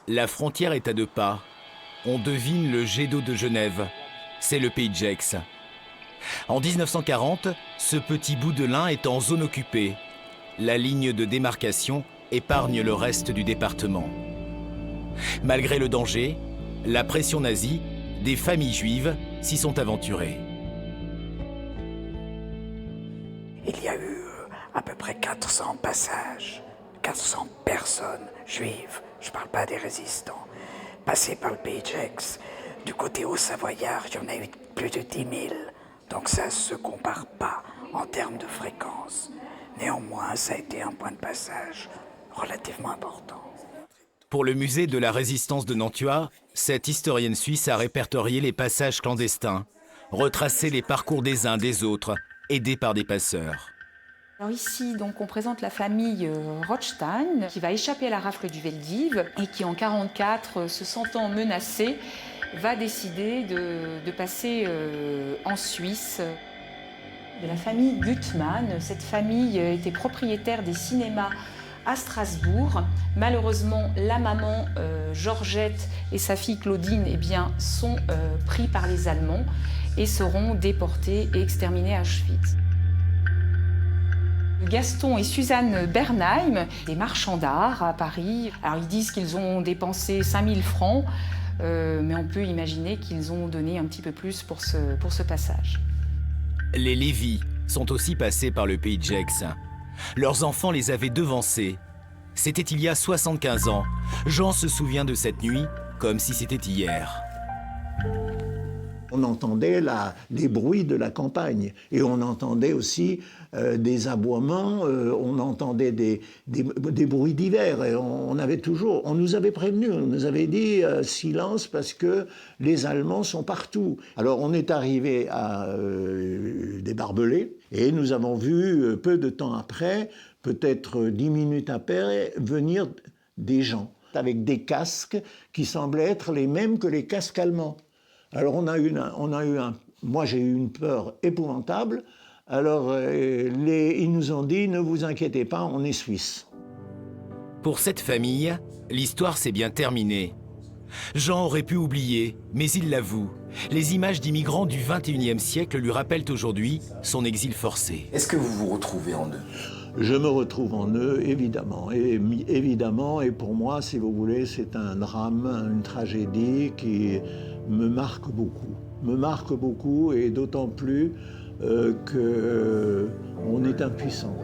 La frontière est à 2 pas. On devine le jet d'eau de Genève. C'est le pays de Gex. En 1940, ce petit bout de l'Ain est en zone occupée. La ligne de démarcation épargne le reste du département. Malgré le danger, la pression nazie, des familles juives s'y sont aventurées. Il y a eu à peu près 400 passages, 400 personnes juives, je ne parle pas des résistants, passées par le pays de Gex. Du côté haut-savoyard, il y en a eu plus de 10 000, donc ça ne se compare pas en termes de fréquence. Néanmoins, ça a été un point de passage relativement important. Pour le musée de la résistance de Nantua, cette historienne suisse a répertorié les passages clandestins, retracé les parcours des uns des autres, aidés par des passeurs. Alors ici, donc, on présente la famille Rothstein qui va échapper à la rafle du Veldiv et qui, en 1944, se sentant menacée, va décider de passer en Suisse. De la famille Gutmann, cette famille était propriétaire des cinémas à Strasbourg. Malheureusement, la maman Georgette et sa fille Claudine sont pris par les Allemands et seront déportés et exterminés à Auschwitz. Gaston et Suzanne Bernheim, des marchands d'art à Paris. Alors ils disent qu'ils ont dépensé 5 000 francs, mais on peut imaginer qu'ils ont donné un petit peu plus pour ce passage. Les Lévy sont aussi passés par le pays de Gex. Leurs enfants les avaient devancés. C'était il y a 75 ans. Jean se souvient de cette nuit comme si c'était hier. On entendait les bruits de la campagne et on entendait aussi des aboiements, on entendait des bruits divers. Et on nous avait prévenus, on nous avait dit silence parce que les Allemands sont partout. Alors on est arrivé à des barbelés et nous avons vu peu de temps après, peut-être 10 minutes après, venir des gens avec des casques qui semblaient être les mêmes que les casques allemands. Alors moi j'ai eu une peur épouvantable. Alors ils nous ont dit ne vous inquiétez pas, on est suisse. Pour cette famille, l'histoire s'est bien terminée. Jean aurait pu oublier, mais il l'avoue. Les images d'immigrants du XXIe siècle lui rappellent aujourd'hui son exil forcé. Est-ce que vous vous retrouvez en eux ? Je me retrouve en eux, évidemment. Et pour moi, si vous voulez, c'est un drame, une tragédie qui me marque beaucoup et d'autant plus qu'on est impuissant.